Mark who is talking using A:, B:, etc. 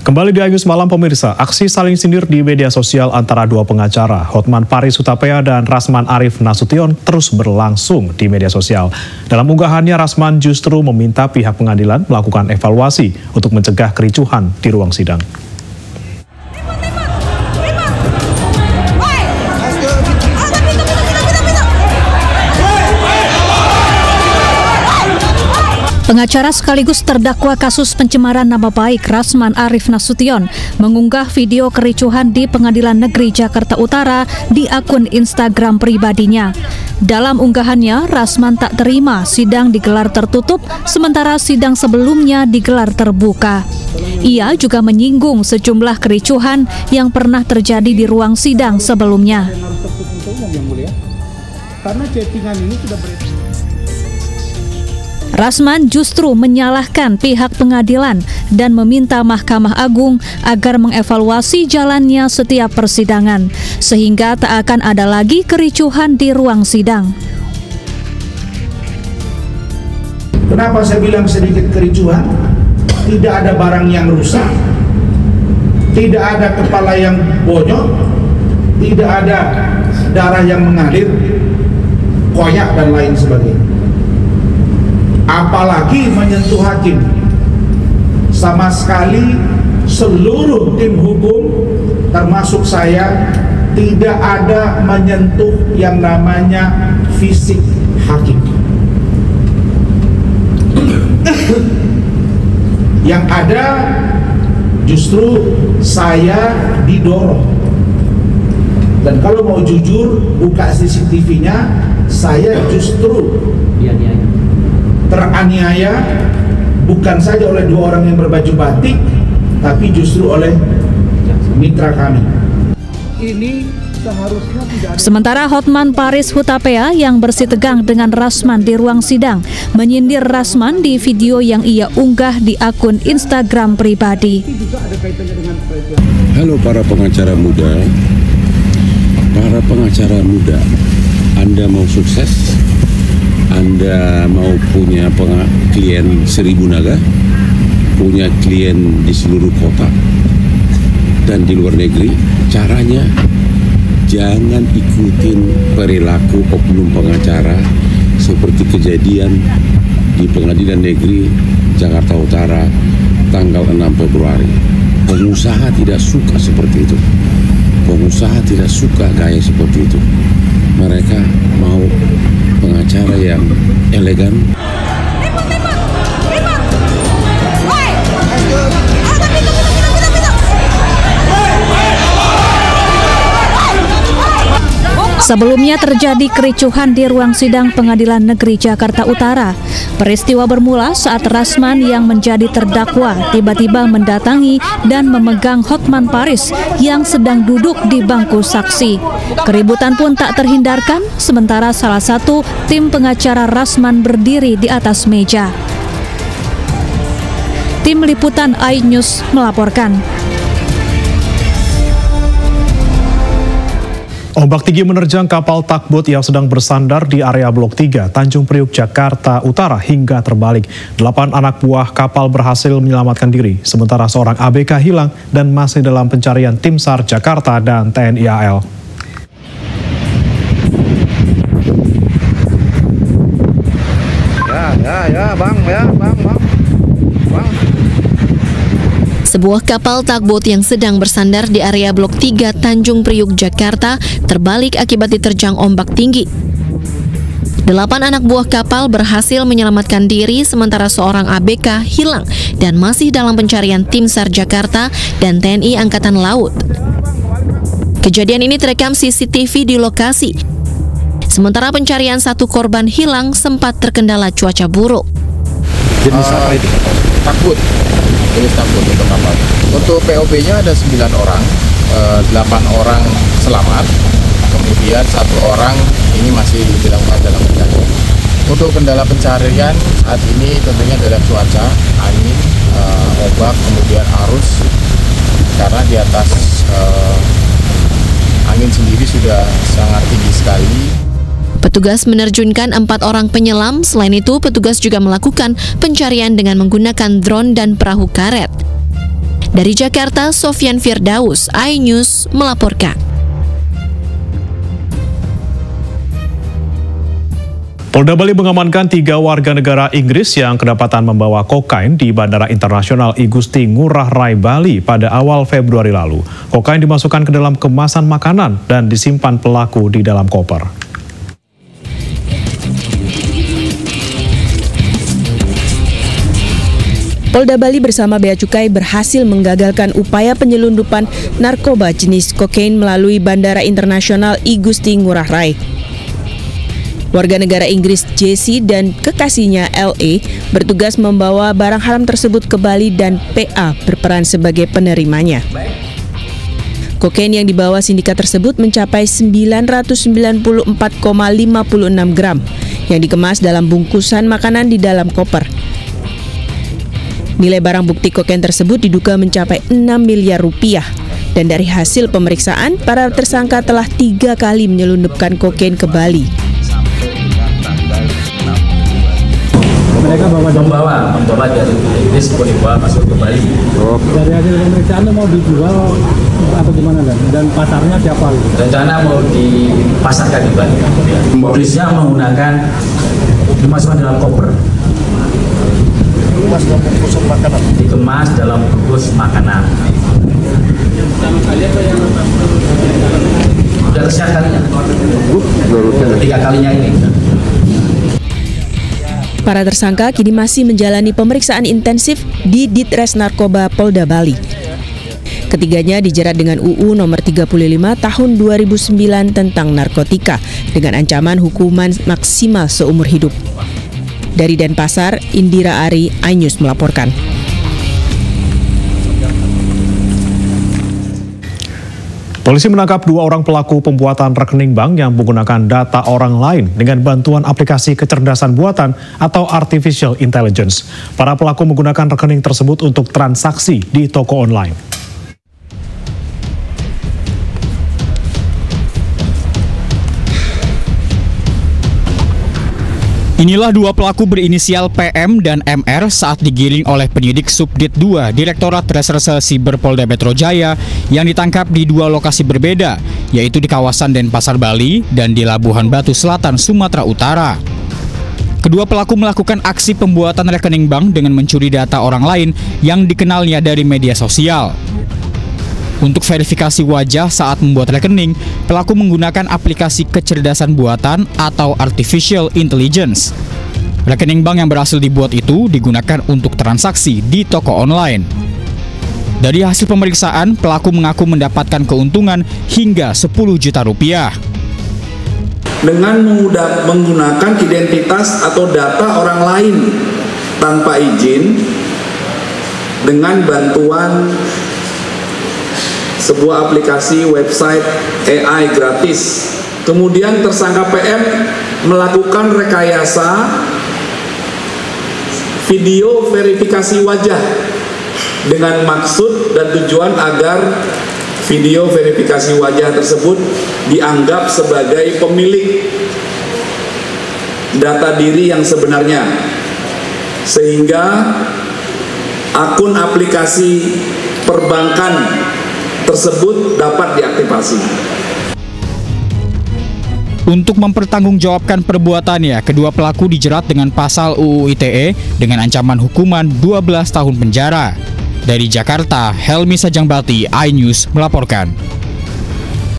A: Kembali di Ayus Malam pemirsa, aksi saling sindir di media sosial antara dua pengacara, Hotman Paris Hutapea dan Rasman Arif Nasution terus berlangsung di media sosial. Dalam unggahannya, Rasman justru meminta pihak pengadilan melakukan evaluasi untuk mencegah kericuhan di ruang sidang.
B: Pengacara sekaligus terdakwa kasus pencemaran nama baik Rasman Arif Nasution mengunggah video kericuhan di Pengadilan Negeri Jakarta Utara di akun Instagram pribadinya. Dalam unggahannya, Rasman tak terima sidang digelar tertutup sementara sidang sebelumnya digelar terbuka. Ia juga menyinggung sejumlah kericuhan yang pernah terjadi di ruang sidang sebelumnya.
C: Karena chattingan ini sudah
B: Rasman justru menyalahkan pihak pengadilan dan meminta Mahkamah Agung agar mengevaluasi jalannya setiap persidangan, sehingga tak akan ada lagi kericuhan di ruang sidang.
C: Kenapa saya bilang sedikit kericuhan? Tidak ada barang yang rusak, tidak ada kepala yang bonyok, tidak ada darah yang mengalir, koyak dan lain sebagainya. Apalagi menyentuh hakim. Sama sekali seluruh tim hukum termasuk saya tidak ada menyentuh yang namanya fisik hakim. Yang ada justru saya didorong. Dan kalau mau jujur, buka CCTV-nya, saya justru teraniaya bukan saja oleh dua orang yang berbaju batik, tapi justru oleh mitra kami. Ini seharusnya tidak ada.
B: Sementara Hotman Paris Hutapea yang bersitegang dengan Rasman di ruang sidang menyindir Rasman di video yang ia unggah di akun Instagram pribadi.
D: Halo para pengacara muda, Anda mau sukses? Anda mau punya klien 1000 naga, punya klien di seluruh kota dan di luar negeri. Caranya jangan ikutin perilaku oknum pengacara seperti kejadian di Pengadilan Negeri Jakarta Utara tanggal 6 Februari. Pengusaha tidak suka seperti itu. Pengusaha tidak suka gaya seperti itu. Mereka mau pengacara yang elegan.
B: Sebelumnya terjadi kericuhan di ruang sidang Pengadilan Negeri Jakarta Utara. Peristiwa bermula saat Rasman yang menjadi terdakwa tiba-tiba mendatangi dan memegang Hotman Paris yang sedang duduk di bangku saksi. Keributan pun tak terhindarkan, sementara salah satu tim pengacara Rasman berdiri di atas meja. Tim Liputan iNews melaporkan.
A: Ombak tinggi menerjang kapal takbot yang sedang bersandar di area Blok 3, Tanjung Priuk, Jakarta Utara hingga terbalik. 8 anak buah kapal berhasil menyelamatkan diri, sementara seorang ABK hilang dan masih dalam pencarian tim SAR Jakarta dan TNI AL.
E: Bang.
F: Sebuah kapal takbot yang sedang bersandar di area Blok 3 Tanjung Priuk, Jakarta terbalik akibat diterjang ombak tinggi. 8 anak buah kapal berhasil menyelamatkan diri sementara seorang ABK hilang dan masih dalam pencarian tim SAR Jakarta dan TNI Angkatan Laut. Kejadian ini terekam CCTV di lokasi. Sementara pencarian satu korban hilang sempat terkendala cuaca buruk.
E: Jenis apa itu? Takbot. Jenis takbot untuk kapal. Untuk POB-nya ada 9 orang, 8 orang selamat, kemudian 1 orang ini masih dilakukan dalam pencarian. Untuk kendala pencarian saat ini tentunya adalah cuaca, angin, ombak, kemudian arus, karena di atas angin sendiri sudah sangat tinggi sekali.
F: Petugas menerjunkan 4 orang penyelam. Selain itu, petugas juga melakukan pencarian dengan menggunakan drone dan perahu karet. Dari Jakarta, Sofyan Firdaus, iNews melaporkan.
A: Polda Bali mengamankan 3 warga negara Inggris yang kedapatan membawa kokain di Bandara Internasional I Gusti Ngurah Rai Bali pada awal Februari lalu. Kokain dimasukkan ke dalam kemasan makanan dan disimpan pelaku di dalam koper.
G: Polda Bali bersama Bea Cukai berhasil menggagalkan upaya penyelundupan narkoba jenis kokain melalui Bandara Internasional I Gusti Ngurah Rai. Warga negara Inggris Jesse dan kekasihnya LA bertugas membawa barang haram tersebut ke Bali dan PA berperan sebagai penerimanya. Kokain yang dibawa sindikat tersebut mencapai 994,56 gram yang dikemas dalam bungkusan makanan di dalam koper. Nilai barang bukti kokain tersebut diduga mencapai 6 miliar rupiah. Dan dari hasil pemeriksaan, para tersangka telah 3 kali menyelundupkan kokain ke Bali.
H: Mereka membawa dari Inggris dibawa masuk ke Bali.
I: Dari hasil pemeriksaan mau dijual atau gimana dan pasarnya siapa?
H: Rencana mau dipasarkan di Bali. Modusnya menggunakan dimasukkan dalam koper. Dikemas dalam bungkus makanan. Sudah kesian kalinya. 3 kalinya ini.
G: Para tersangka kini masih menjalani pemeriksaan intensif di Ditres Narkoba Polda Bali. Ketiganya dijerat dengan UU nomor 35 tahun 2009 tentang narkotika dengan ancaman hukuman maksimal seumur hidup. Dari Denpasar, Indira Ari, iNews melaporkan.
A: Polisi menangkap 2 orang pelaku pembuatan rekening bank yang menggunakan data orang lain dengan bantuan aplikasi kecerdasan buatan atau artificial intelligence. Para pelaku menggunakan rekening tersebut untuk transaksi di toko online.
J: Inilah 2 pelaku berinisial PM dan MR saat digiring oleh penyidik Subdit 2 Direktorat Reserse Siber Polda Metro Jaya yang ditangkap di 2 lokasi berbeda, yaitu di kawasan Denpasar, Bali dan di Labuhan Batu Selatan, Sumatera Utara. Kedua pelaku melakukan aksi pembuatan rekening bank dengan mencuri data orang lain yang dikenalnya dari media sosial. Untuk verifikasi wajah saat membuat rekening, pelaku menggunakan aplikasi kecerdasan buatan atau artificial intelligence. Rekening bank yang berhasil dibuat itu digunakan untuk transaksi di toko online. Dari hasil pemeriksaan, pelaku mengaku mendapatkan keuntungan hingga 10 juta rupiah.
K: Dengan menggunakan identitas atau data orang lain tanpa izin dengan bantuan sebuah aplikasi website AI gratis. Kemudian tersangka PM melakukan rekayasa video verifikasi wajah dengan maksud dan tujuan agar video verifikasi wajah tersebut dianggap sebagai pemilik data diri yang sebenarnya, sehingga akun aplikasi perbankan tersebut dapat diaktifasi.
J: Untuk mempertanggungjawabkan perbuatannya, kedua pelaku dijerat dengan pasal UU ITE dengan ancaman hukuman 12 tahun penjara. Dari Jakarta, Helmi Sajangbati, iNews melaporkan.